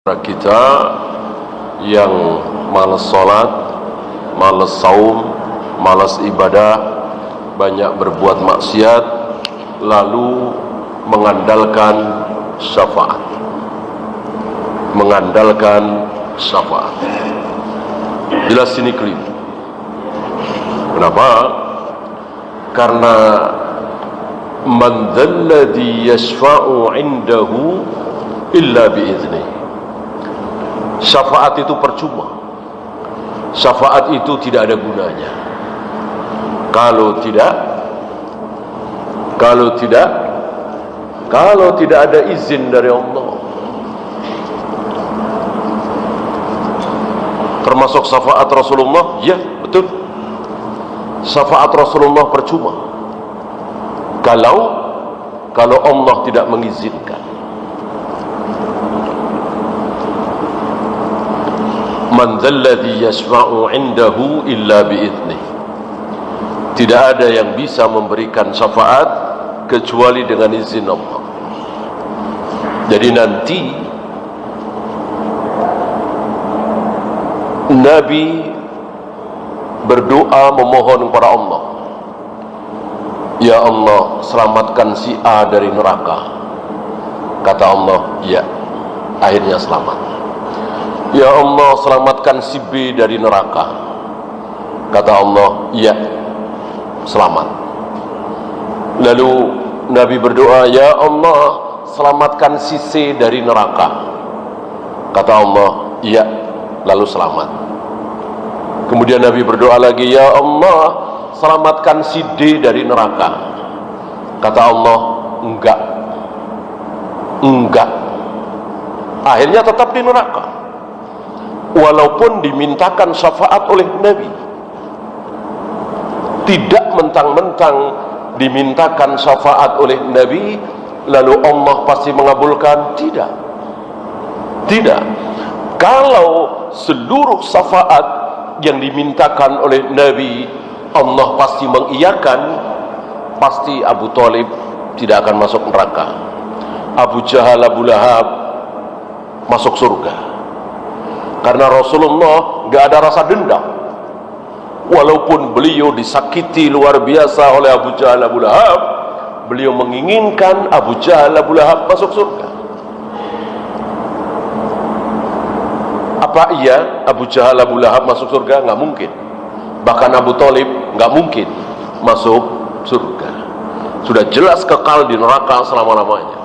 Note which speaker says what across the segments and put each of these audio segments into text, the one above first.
Speaker 1: Kita yang malas sholat, malas saum, malas ibadah, banyak berbuat maksiat, lalu mengandalkan syafaat. Jelas ini keliru. Kenapa? Karena man dzalladzi yashfa'u 'indahu illa bi'idznihi. Syafaat itu percuma. Syafaat itu tidak ada gunanya kalau tidak ada izin dari Allah. Termasuk syafaat Rasulullah, ya betul. Syafaat Rasulullah percuma kalau Allah tidak mengizinkan. Man dzalladzi yashfa'u 'indahu illa bi'idznihi. Tidak ada yang bisa memberikan syafaat kecuali dengan izin Allah. Jadi nanti Nabi berdoa memohon kepada Allah, ya Allah, selamatkan si A dari neraka. Kata Allah, ya, akhirnya selamat. Ya Allah, selamatkan si B dari neraka. Kata Allah, ya, selamat. Lalu Nabi berdoa, ya Allah, selamatkan si C dari neraka. Kata Allah, ya, lalu selamat. Kemudian Nabi berdoa lagi, ya Allah, selamatkan si D dari neraka. Kata Allah, enggak. Akhirnya tetap di neraka, walaupun dimintakan syafaat oleh Nabi. Tidak mentang-mentang dimintakan syafaat oleh Nabi lalu Allah pasti mengabulkan. Tidak. Kalau seluruh syafaat yang dimintakan oleh Nabi Allah pasti mengiyakan, pasti Abu Thalib tidak akan masuk neraka, Abu Jahal, Abu Lahab masuk surga. Karena Rasulullah gak ada rasa dendam. Walaupun beliau disakiti luar biasa oleh Abu Jahal, Abu Lahab, beliau menginginkan Abu Jahal, Abu Lahab masuk surga. Apa iya Abu Jahal, Abu Lahab masuk surga? Gak mungkin. Bahkan Abu Thalib gak mungkin masuk surga. Sudah jelas kekal di neraka selama-lamanya.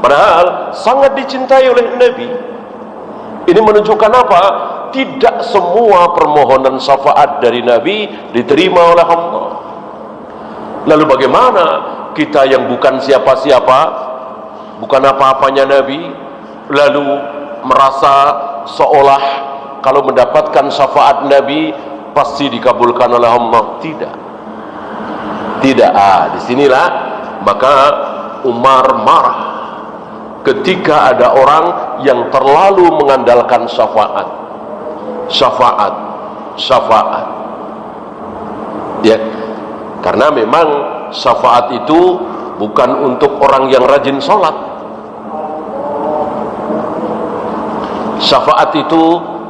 Speaker 1: Padahal sangat dicintai oleh Nabi. Ini menunjukkan apa? Tidak semua permohonan syafaat dari Nabi diterima oleh Allah. Lalu bagaimana kita yang bukan siapa-siapa, bukan apa-apanya Nabi, lalu merasa seolah kalau mendapatkan syafaat Nabi pasti dikabulkan oleh Allah? Tidak. Disinilah maka Umar marah ketika ada orang yang terlalu mengandalkan syafaat. Ya, karena memang syafaat itu bukan untuk orang yang rajin sholat. Syafaat itu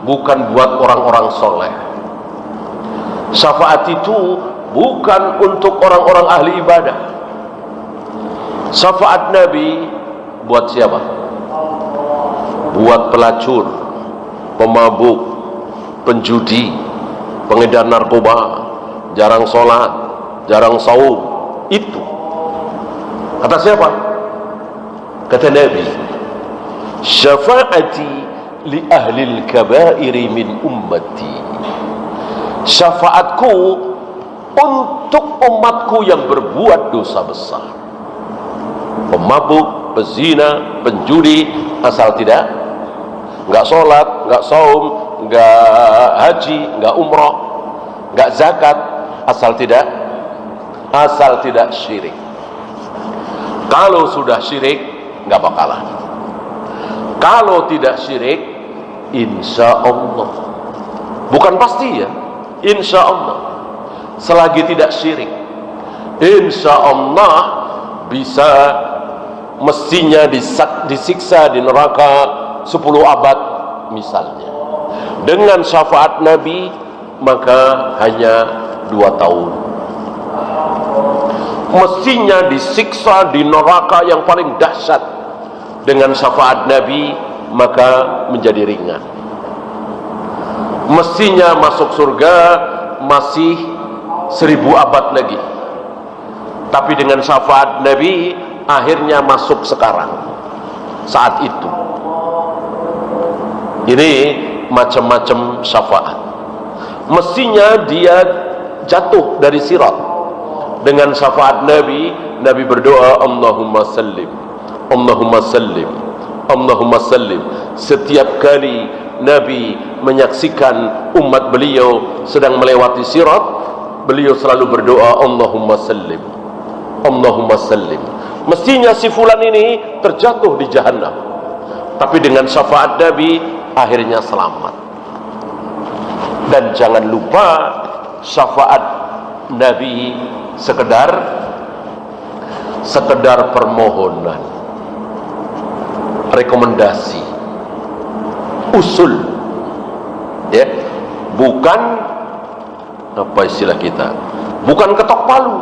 Speaker 1: bukan buat orang-orang soleh. Syafaat itu bukan untuk orang-orang ahli ibadah. Syafaat Nabi buat siapa? Buat pelacur, pemabuk, penjudi, pengedar narkoba, jarang sholat, jarang saum. Itu kata siapa? Kata Nabi, syafaati li ahlil kabairi min ummati. Syafaatku untuk umatku yang berbuat dosa besar. Pemabuk, pezina, penjudi, asal nggak sholat, nggak saum, nggak haji, nggak umrah, nggak zakat, asal tidak syirik. Kalau sudah syirik, nggak bakalan. Kalau tidak syirik, insya Allah, bukan pasti ya, insya Allah, selagi tidak syirik, insya Allah bisa mestinya disiksa di neraka 10 abad misalnya. Dengan syafaat Nabi maka hanya 2 tahun. Mestinya disiksa di neraka yang paling dahsyat. Dengan syafaat Nabi maka menjadi ringan. Mestinya masuk surga masih 1000 abad lagi, tapi dengan syafaat Nabi akhirnya masuk sekarang, saat itu. Ini macam-macam syafaat. Mestinya dia jatuh dari sirat. Dengan syafaat Nabi, Nabi berdoa Allahumma sallim, Allahumma sallim, Allahumma sallim. Setiap kali Nabi menyaksikan umat beliau sedang melewati sirat, beliau selalu berdoa Allahumma sallim, Allahumma sallim. Mestinya si fulan ini terjatuh di jahannam, tapi dengan syafaat Nabi akhirnya selamat. Dan jangan lupa syafaat Nabi sekedar permohonan, rekomendasi, usul, ya, bukan apa istilah kita, bukan ketok palu.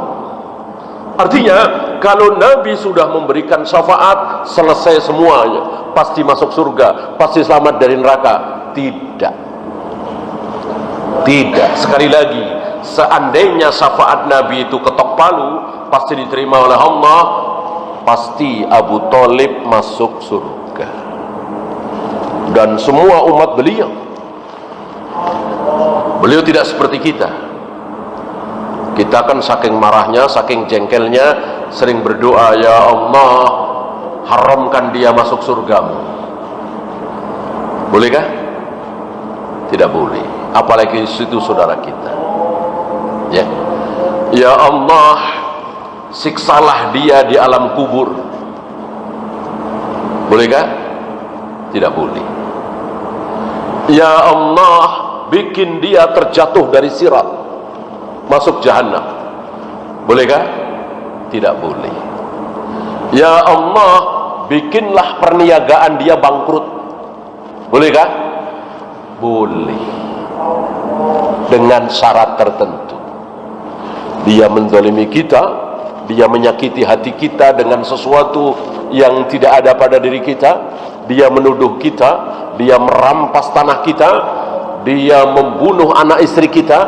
Speaker 1: Artinya kalau Nabi sudah memberikan syafaat selesai semuanya, pasti masuk surga, pasti selamat dari neraka. Tidak. Sekali lagi, seandainya syafaat Nabi itu ketok palu, pasti diterima oleh Allah, pasti Abu Thalib masuk surga dan semua umat beliau. Beliau tidak seperti kita. Kita kan saking marahnya, saking jengkelnya, sering berdoa, ya Allah, haramkan dia masuk surgamu. Bolehkah? Tidak boleh. Apalagi itu saudara kita. Ya Allah, siksalah dia di alam kubur. Bolehkah? Tidak boleh. Ya Allah, bikin dia terjatuh dari sirat, masuk jahannam. Bolehkah? Tidak boleh. Ya Allah, bikinlah perniagaan dia bangkrut. Bolehkah? Boleh. Dengan syarat tertentu. Dia menzalimi kita, dia menyakiti hati kita dengan sesuatu yang tidak ada pada diri kita, dia menuduh kita, dia merampas tanah kita, dia membunuh anak istri kita,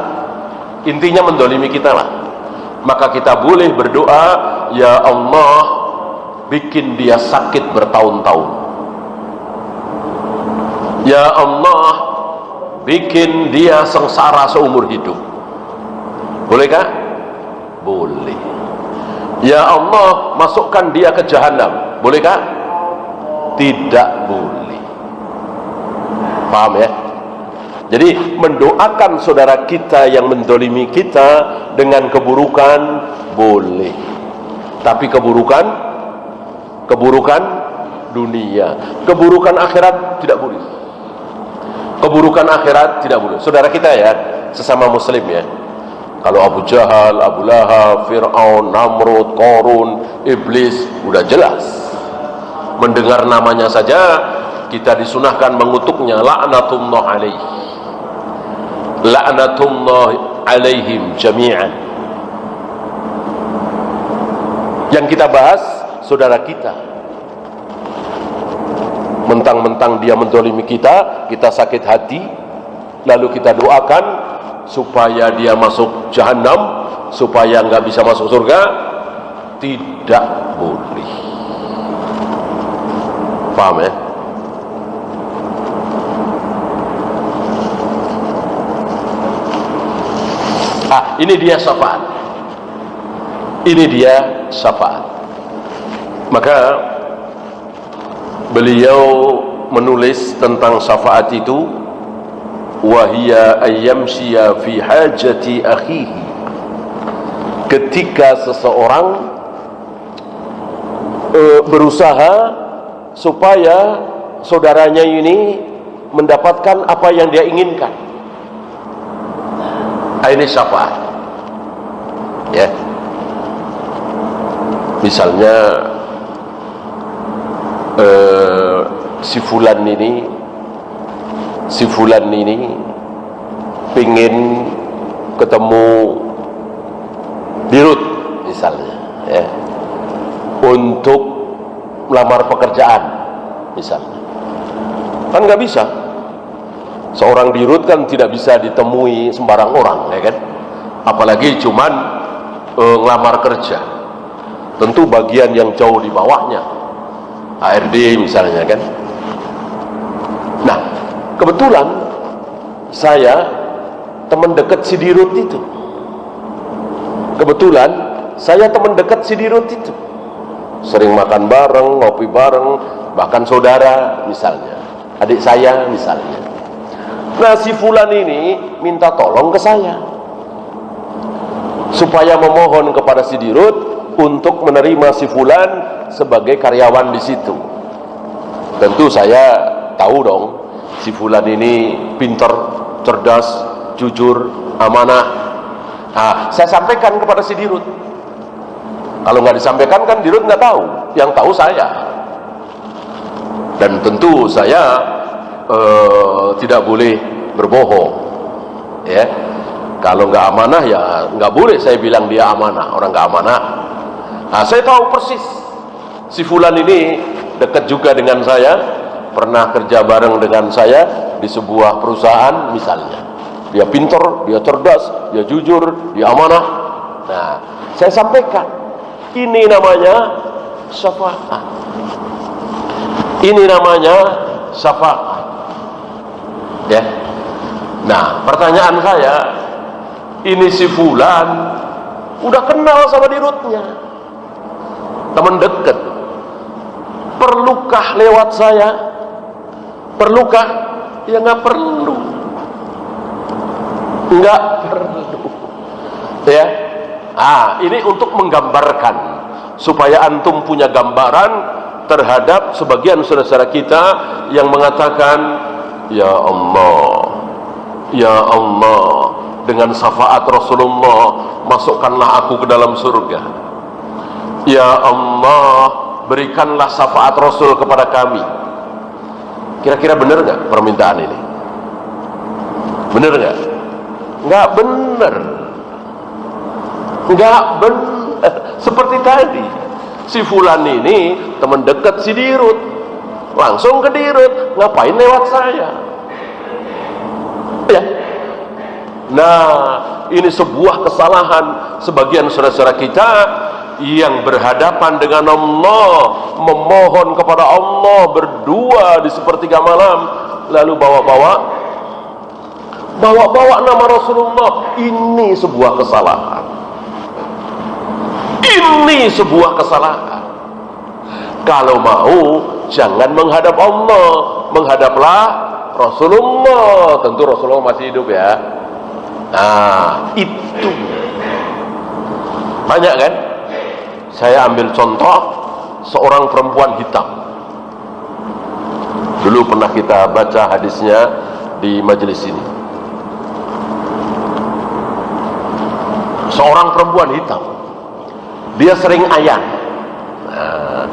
Speaker 1: intinya menzalimi kita lah. Maka kita boleh berdoa, ya Allah, bikin dia sakit bertahun-tahun. Ya Allah, bikin dia sengsara seumur hidup. Bolehkah? Boleh. Ya Allah, masukkan dia ke jahanam. Bolehkah? Tidak boleh. Paham ya? Jadi mendoakan saudara kita yang mendolimi kita dengan keburukan boleh, tapi keburukan dunia, keburukan akhirat tidak boleh. Keburukan akhirat tidak boleh. Saudara kita ya, sesama muslim ya, kalau Abu Jahal, Abu Lahab, Fir'aun, Namrud, Qarun, Iblis, udah jelas. Mendengar namanya saja kita disunahkan mengutuknya, la'natullah alaihi, la'natullah alaihim jami'an. Yang kita bahas saudara kita. Mentang-mentang dia menzalimi kita, kita sakit hati, lalu kita doakan supaya dia masuk jahanam, supaya nggak bisa masuk surga. Tidak boleh. Paham ya? Ini dia syafaat. Ini dia syafaat. Maka beliau menulis tentang syafaat itu, wahia ayyamshiya fi hajati akhihi, ketika seseorang berusaha supaya saudaranya ini mendapatkan apa yang dia inginkan. Ini syafaat ya. Misalnya si fulan ini pingin ketemu dirut misalnya, ya, untuk melamar pekerjaan misalnya. Kan nggak bisa, seorang dirut kan tidak bisa ditemui sembarang orang, ya kan, apalagi cuman ngelamar kerja. Tentu bagian yang jauh di bawahnya, HRD misalnya, kan. Nah, kebetulan saya teman dekat si dirut itu. Sering makan bareng, ngopi bareng, bahkan saudara misalnya, adik saya misalnya. Nah, si fulan ini minta tolong ke saya supaya memohon kepada si dirut untuk menerima si fulan sebagai karyawan di situ. Tentu saya tahu dong, si fulan ini pintar, cerdas, jujur, amanah. Nah, saya sampaikan kepada si dirut. Kalau nggak disampaikan kan dirut nggak tahu, yang tahu saya. Dan tentu saya tidak boleh berbohong, ya. Kalau nggak amanah ya nggak boleh saya bilang dia amanah, orang nggak amanah. Nah, saya tahu persis si fulan ini dekat juga dengan saya, pernah kerja bareng dengan saya di sebuah perusahaan misalnya. Dia pintar, dia cerdas, dia jujur, dia amanah. Nah, saya sampaikan, ini namanya syafaat. Ya. Nah, pertanyaan saya, ini si fulan udah kenal sama dirutnya, teman dekat, perlukah lewat saya? Perlukah? Ya nggak perlu, ya. Ini untuk menggambarkan supaya antum punya gambaran terhadap sebagian saudara-saudara kita yang mengatakan, ya Allah, dengan syafaat Rasulullah masukkanlah aku ke dalam surga. Ya Allah, berikanlah syafaat Rasul kepada kami. Kira-kira benar nggak permintaan ini? Benar nggak? Nggak benar. Seperti tadi, si fulan ini teman dekat si dirut, langsung ke dirut, ngapain lewat saya? Ya. Nah, ini sebuah kesalahan sebagian saudara-saudara kita yang berhadapan dengan Allah, memohon kepada Allah, berdua di sepertiga malam, lalu bawa-bawa nama Rasulullah. Ini sebuah kesalahan. Kalau mau, jangan menghadap Allah, menghadaplah Rasulullah. Tentu Rasulullah masih hidup, ya. Nah, itu banyak kan. Saya ambil contoh seorang perempuan hitam. Dulu pernah kita baca hadisnya di majelis ini. Seorang perempuan hitam, dia sering ayan. Nah,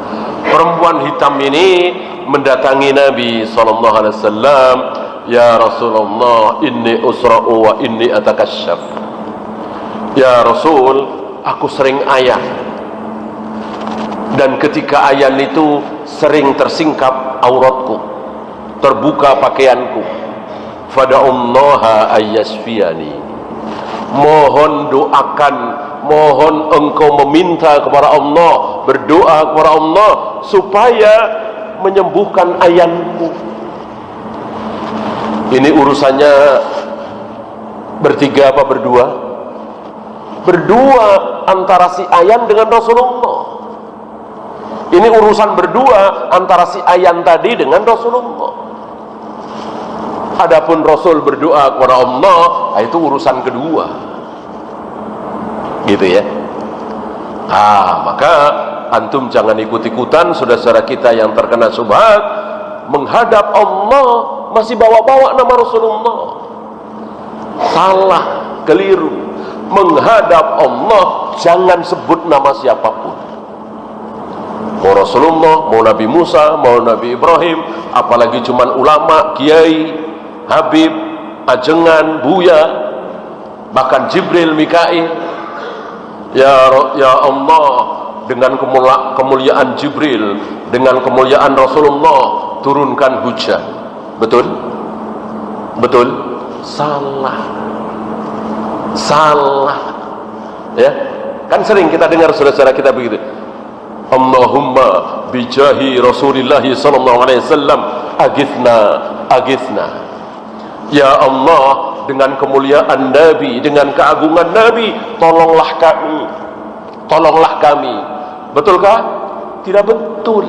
Speaker 1: perempuan hitam ini mendatangi Nabi SAW. Ya Rasulullah, inni usra'u wa inni atakasyaf. Ya Rasul, aku sering ayan, dan ketika ayan itu sering tersingkap auratku, terbuka pakaianku. Fada'ullaha ayyasfiyani. Mohon doakan, mohon engkau meminta kepada Allah, berdoa kepada Allah supaya menyembuhkan ayanku. Ini urusannya bertiga apa berdua? Berdua antara si ayan dengan Rasulullah. Ini urusan berdua antara si ayan tadi dengan Rasulullah. Adapun Rasul berdoa kepada Allah, itu urusan kedua. Gitu ya. Maka antum jangan ikut-ikutan saudara-saudara kita yang terkena subhat, menghadap Allah masih bawa-bawa nama Rasulullah. Salah, keliru. Menghadap Allah jangan sebut nama siapapun. Mau Rasulullah, mau Nabi Musa, mau Nabi Ibrahim, apalagi cuman ulama, kiai, habib, ajengan, buya, bahkan Jibril, Mikail. Ya Allah, dengan kemuliaan Jibril, dengan kemuliaan Rasulullah, turunkan hujan. Betul? Betul? Salah. Ya, kan sering kita dengar saudara-saudara kita begitu. Allahumma bijahi Rasulillah sallallahu alaihi wasallam aghithna. Ya Allah, dengan kemuliaan Nabi, dengan keagungan Nabi, tolonglah kami. Betulkah? Tidak betul.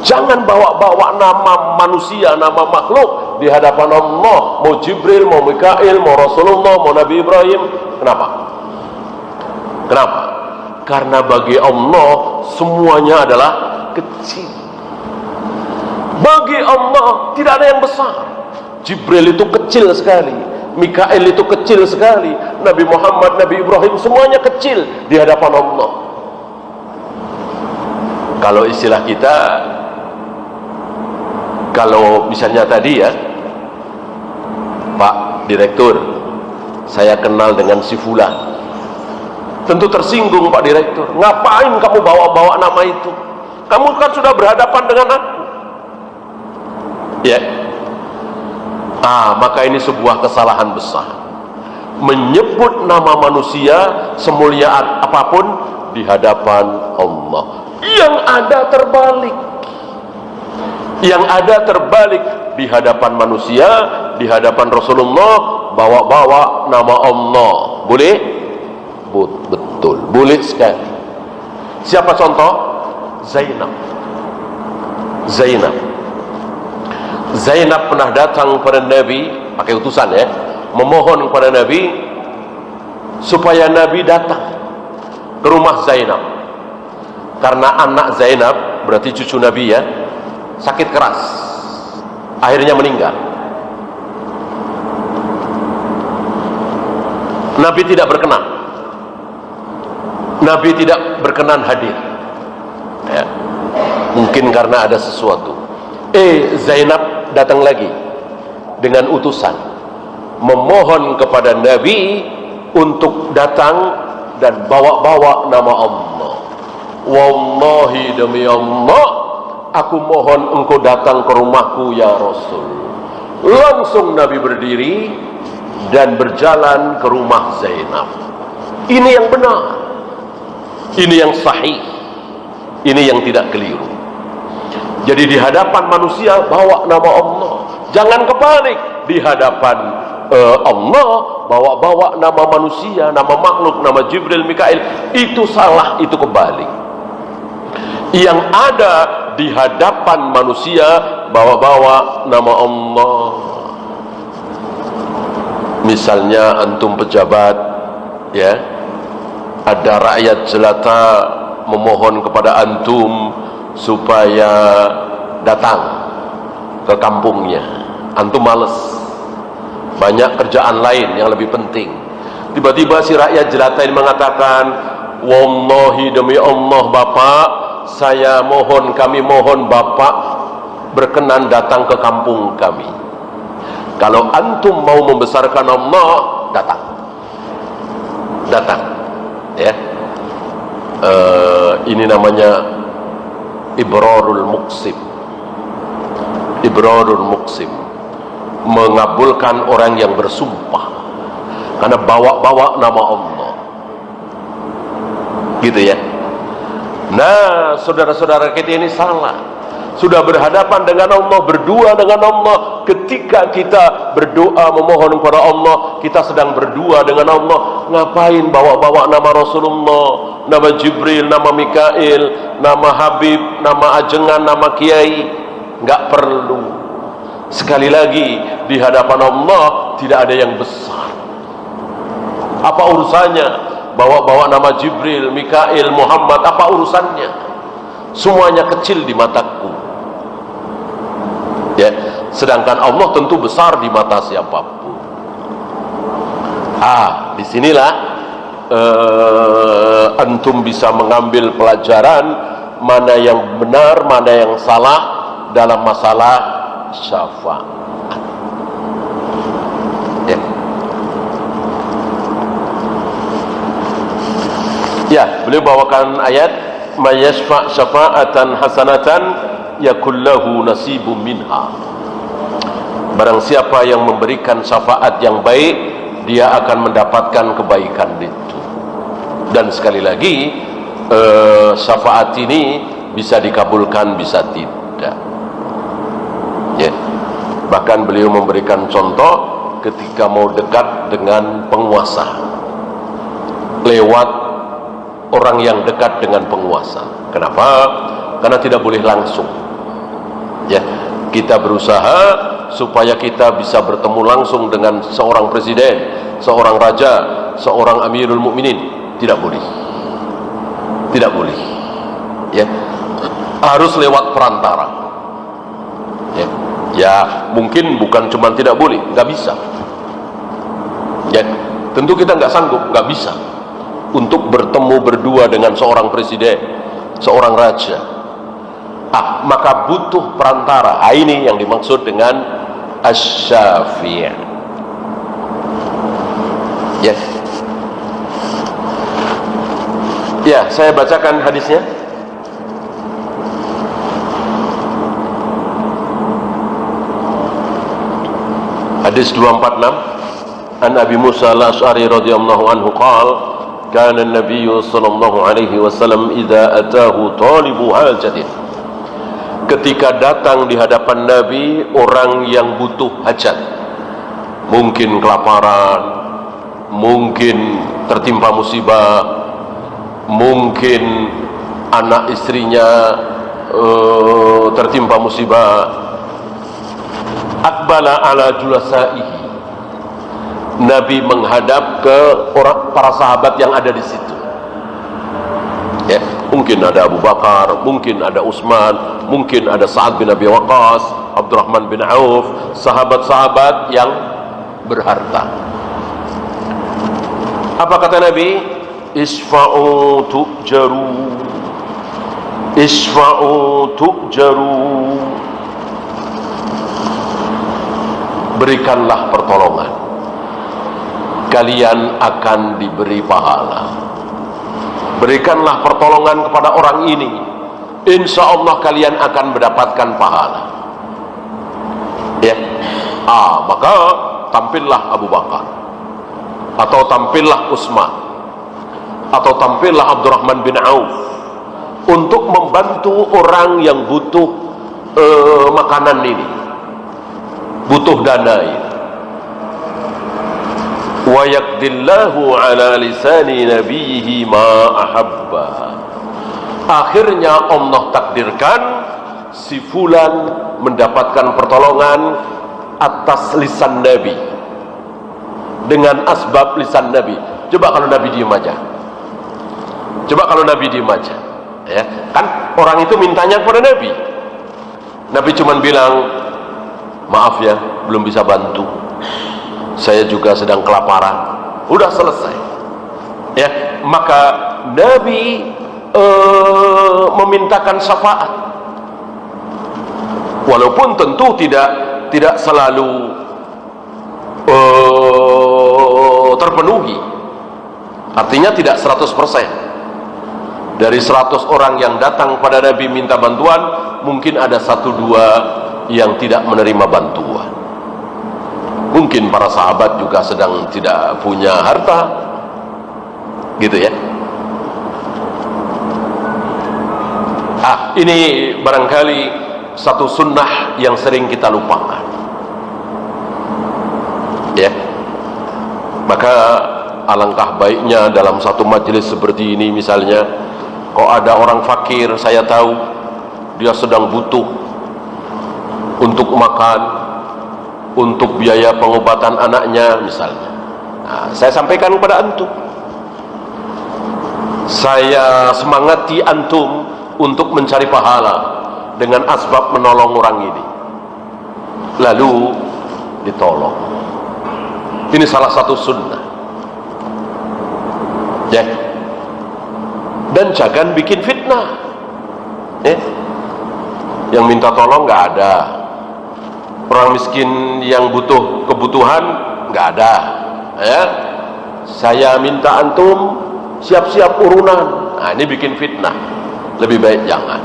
Speaker 1: Jangan bawa-bawa nama manusia, nama makhluk di hadapan Allah. Mau Jibril, mau Mikail, mau Rasulullah, mau Nabi Ibrahim. Kenapa? Karena bagi Allah semuanya adalah kecil. Bagi Allah tidak ada yang besar. Jibril itu kecil sekali, Mikail itu kecil sekali, Nabi Muhammad, Nabi Ibrahim, semuanya kecil di hadapan Allah. Kalau istilah kita, kalau misalnya tadi ya, Pak Direktur, saya kenal dengan si Fulan, tentu tersinggung Pak Direktur. Ngapain kamu bawa-bawa nama itu? Kamu kan sudah berhadapan dengan aku. Ya. Maka ini sebuah kesalahan besar. Menyebut nama manusia semulia apapun di hadapan Allah. Yang ada terbalik di hadapan manusia, di hadapan Rasulullah, bawa-bawa nama Allah. Boleh? Betul, boleh sekali. Siapa contoh? Zainab pernah datang kepada Nabi, pakai utusan ya, memohon kepada Nabi supaya Nabi datang ke rumah Zainab, karena anak Zainab, berarti cucu Nabi ya, sakit keras, akhirnya meninggal. Nabi tidak berkenan hadir ya. Mungkin karena ada sesuatu. Zainab datang lagi dengan utusan, memohon kepada Nabi untuk datang dan bawa-bawa nama Allah. Wallahi, demi Allah, aku mohon engkau datang ke rumahku ya Rasul. Langsung Nabi berdiri dan berjalan ke rumah Zainab. Ini yang benar, ini yang sahih, ini yang tidak keliru. Jadi di hadapan manusia bawa nama Allah, jangan kebalik. Di hadapan Allah bawa-bawa nama manusia, nama makhluk, nama Jibril, Mikail, itu salah, itu kebalik. Yang ada di hadapan manusia bawa-bawa nama Allah. Misalnya antum pejabat ya, ada rakyat jelata memohon kepada antum supaya datang ke kampungnya. Antum males, banyak kerjaan lain yang lebih penting. Tiba-tiba si rakyat jelata ini mengatakan, wallahi, demi Allah Bapak, kami mohon Bapak berkenan datang ke kampung kami. Kalau antum mau membesarkan Allah, datang ya. Ini namanya Ibrarul Muqsim, mengabulkan orang yang bersumpah karena bawa-bawa nama Allah, gitu ya. Nah, saudara-saudara kita ini salah, sudah berhadapan dengan Allah, berdua dengan Allah. Ketika kita berdoa memohon kepada Allah, kita sedang berdua dengan Allah. Ngapain bawa-bawa nama Rasulullah, nama Jibril, nama Mikail, nama Habib, nama ajengan, nama kiai? Nggak perlu. Sekali lagi, di hadapan Allah tidak ada yang besar. Apa urusannya bawa-bawa nama Jibril, Mikail, Muhammad? Apa urusannya? Semuanya kecil di mataku ya. Sedangkan Allah tentu besar di mata siapapun. Disinilah antum bisa mengambil pelajaran mana yang benar, mana yang salah, dalam masalah syafaat. Ya, beliau bawakan ayat mayasfa' syafa'atan hasanatan yakullahu nasibum minha. Barang siapa yang memberikan syafaat yang baik, dia akan mendapatkan kebaikan itu. Dan sekali lagi, syafaat ini bisa dikabulkan, bisa tidak. Ya. Bahkan beliau memberikan contoh ketika mau dekat dengan penguasa, lewat orang yang dekat dengan penguasa. Kenapa? Karena tidak boleh langsung. Ya, kita berusaha supaya kita bisa bertemu langsung dengan seorang presiden, seorang raja, seorang Amirul Mukminin. Tidak boleh. Tidak boleh. Ya, harus lewat perantara. Ya, ya mungkin bukan cuma tidak boleh, nggak bisa. Ya, tentu kita nggak sanggup, nggak bisa untuk bertemu berdua dengan seorang presiden, seorang raja. Maka butuh perantara. Ini yang dimaksud dengan asy-syafi'. Ya. Ya, saya bacakan hadisnya. Hadis 246 An Abi Musa al-Asy'ari radhiyallahu anhu qala kana an-nabiy sallallahu alaihi wasallam idza ataahu talibu hajatin. Ketika datang di hadapan Nabi orang yang butuh hajat, mungkin kelaparan, mungkin tertimpa musibah, mungkin anak istrinya tertimpa musibah, aqbala ala julasaihi, Nabi menghadap ke para sahabat yang ada di situ. Ya, mungkin ada Abu Bakar, mungkin ada Utsman, mungkin ada Sa'ad bin Abi Waqqas, Abdurrahman bin Auf, sahabat-sahabat yang berharta. Apa kata Nabi? Isfa'u tu'jaru, isfa'u tu'jaru. Berikanlah pertolongan, kalian akan diberi pahala. Berikanlah pertolongan kepada orang ini, insya Allah kalian akan mendapatkan pahala. Ya, maka tampillah Abu Bakar, atau tampillah Utsman, atau tampillah Abdurrahman bin Auf untuk membantu orang yang butuh makanan ini, butuh dana ini. Wa yaqdillahu ala lisani nabiyhi ma ahabba. Akhirnya Allah takdirkan si fulan mendapatkan pertolongan atas lisan Nabi, dengan asbab lisan Nabi. Coba kalau Nabi diem aja, coba kalau Nabi diem aja, ya kan orang itu mintanya kepada Nabi, Nabi cuman bilang maaf ya belum bisa bantu, saya juga sedang kelaparan, udah selesai. Ya, maka Nabi memintakan syafaat, walaupun tentu tidak selalu terpenuhi. Artinya tidak 100%. Dari 100 orang yang datang pada Nabi minta bantuan, mungkin ada 1-2 yang tidak menerima bantuan. Mungkin para sahabat juga sedang tidak punya harta, gitu ya. Ini barangkali satu sunnah yang sering kita lupakan. Ya, maka alangkah baiknya dalam satu majelis seperti ini, misalnya, kok ada orang fakir, saya tahu dia sedang butuh untuk makan, untuk biaya pengobatan anaknya misalnya. Saya sampaikan kepada antum, saya semangati antum untuk mencari pahala dengan asbab menolong orang ini, lalu ditolong. Ini salah satu sunnah, ya. Dan jangan bikin fitnah, ya. yang minta tolong nggak ada, orang miskin yang butuh kebutuhan nggak ada, ya. Saya minta antum siap-siap urunan. Nah, ini bikin fitnah. Lebih baik jangan.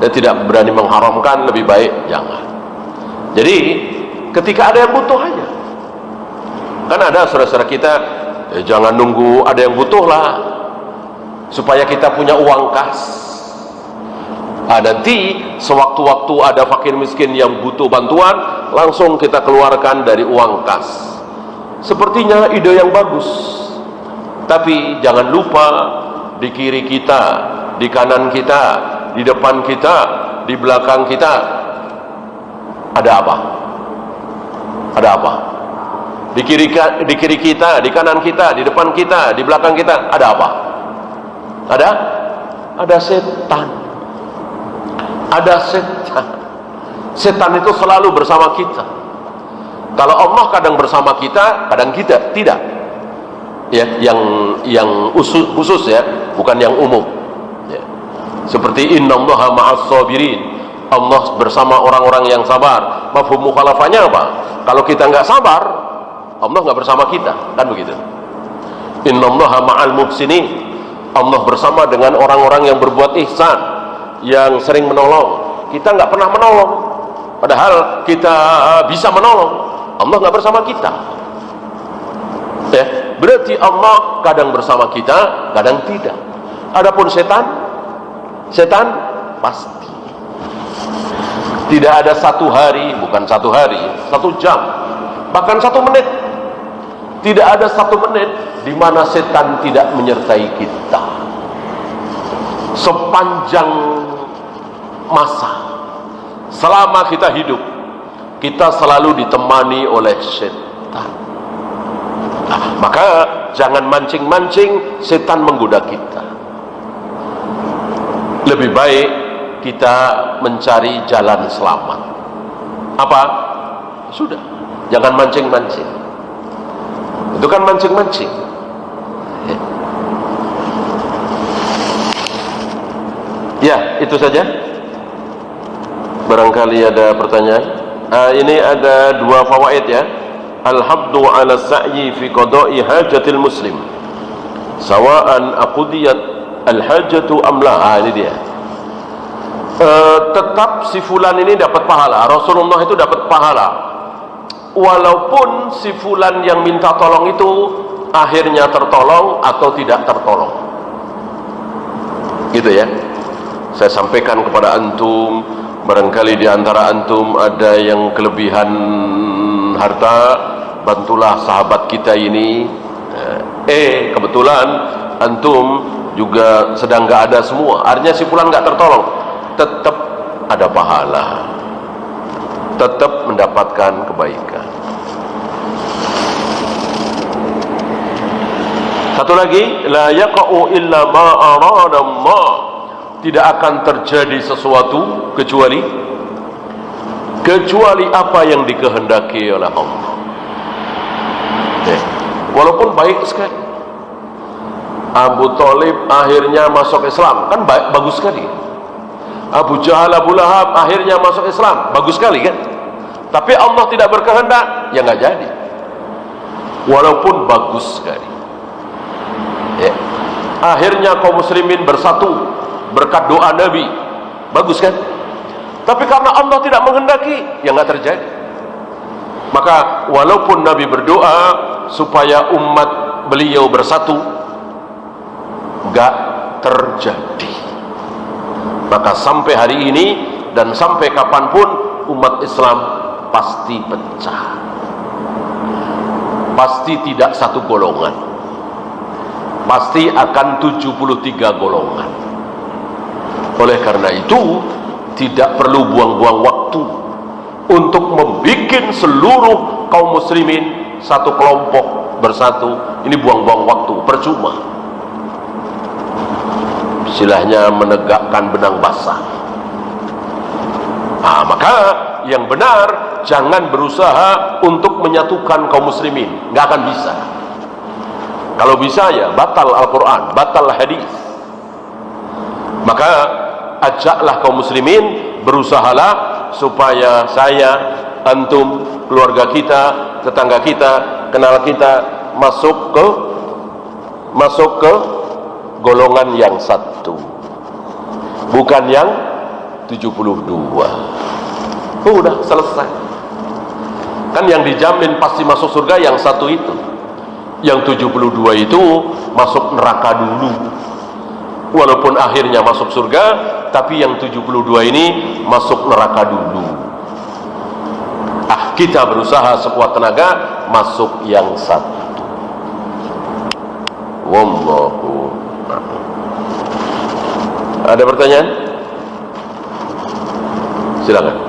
Speaker 1: Saya tidak berani mengharamkan, lebih baik jangan. Jadi ketika ada yang butuh aja. Kan ada saudara-saudara kita, jangan nunggu ada yang butuh lah, supaya kita punya uang kas. Nanti sewaktu-waktu ada fakir miskin yang butuh bantuan, langsung kita keluarkan dari uang kas. Sepertinya ide yang bagus, tapi jangan lupa di kiri kita, di kanan kita, di depan kita, di belakang kita ada apa? Ada apa? Di kiri kita, di kanan kita, di depan kita, di belakang kita ada apa? Ada setan. Ada setan. Setan itu selalu bersama kita. Kalau Allah kadang bersama kita, kadang kita tidak. Ya, yang khusus ya, bukan yang umum. Ya. Seperti innallaha ma'as sabirin. Allah bersama orang-orang yang sabar. Mafhum mukhalafahnya apa? Kalau kita nggak sabar, Allah nggak bersama kita, kan begitu. Innallaha ma'al muhsinin. Allah bersama dengan orang-orang yang berbuat ihsan, yang sering menolong. Kita nggak pernah menolong, padahal kita bisa menolong. Allah nggak bersama kita. Ya, berarti Allah kadang bersama kita, kadang tidak. Adapun setan pasti. Tidak ada satu hari, bukan satu hari, 1 jam, bahkan 1 menit. Tidak ada 1 menit di mana setan tidak menyertai kita. Sepanjang masa, selama kita hidup, kita selalu ditemani oleh setan. Maka jangan mancing-mancing setan menggoda kita. Lebih baik kita mencari jalan selamat. Apa? Sudah, jangan mancing-mancing. Itu kan mancing-mancing. Ya, itu saja. Barangkali ada pertanyaan. Ini ada 2 fawaid ya. Al-habdu ala sa'yi fi qada'i hajatil muslim sawa'an aqudiyat al-hajatu am la. Ini dia. Tetap si fulan ini dapat pahala. Rasulullah itu dapat pahala, walaupun si fulan yang minta tolong itu akhirnya tertolong atau tidak tertolong. Gitu ya. Saya sampaikan kepada antum, barangkali di antara antum ada yang kelebihan harta, bantulah sahabat kita ini. Kebetulan antum juga sedang nggak ada semua, artinya si fulan nggak tertolong, tetap ada pahala, tetap mendapatkan kebaikan. Satu lagi, la yaqa'u illa ma arada Allah. Tidak akan terjadi sesuatu kecuali apa yang dikehendaki oleh Allah. Walaupun baik sekali, Abu Thalib akhirnya masuk Islam, kan bagus sekali. Abu Jahal, Abu Lahab akhirnya masuk Islam, bagus sekali kan. Tapi Allah tidak berkehendak, ya nggak jadi. Walaupun bagus sekali. Akhirnya kaum muslimin bersatu berkat doa Nabi, bagus kan. Tapi karena Allah tidak menghendaki, ya nggak terjadi. Maka walaupun Nabi berdoa supaya umat beliau bersatu, nggak terjadi. Maka sampai hari ini dan sampai kapanpun umat Islam pasti pecah, pasti tidak satu golongan, pasti akan 73 golongan. Oleh karena itu, tidak perlu buang-buang waktu untuk membuat seluruh kaum muslimin satu kelompok bersatu. Ini buang-buang waktu, percuma. Istilahnya menegakkan benang basah. Maka yang benar, jangan berusaha untuk menyatukan kaum muslimin, nggak akan bisa. Kalau bisa ya batal Al-Quran, batal hadis. Maka ajaklah kaum muslimin berusahalah supaya saya, antum, keluarga kita, tetangga kita, kenal kita masuk ke golongan yang satu, bukan yang 72. Udah selesai. Kan yang dijamin pasti masuk surga yang satu itu. Yang 72 itu masuk neraka dulu. Walaupun akhirnya masuk surga, tapi yang 72 ini masuk neraka dulu. Kita berusaha sekuat tenaga masuk yang satu. Wallahu a'lam. Ada pertanyaan? Silakan.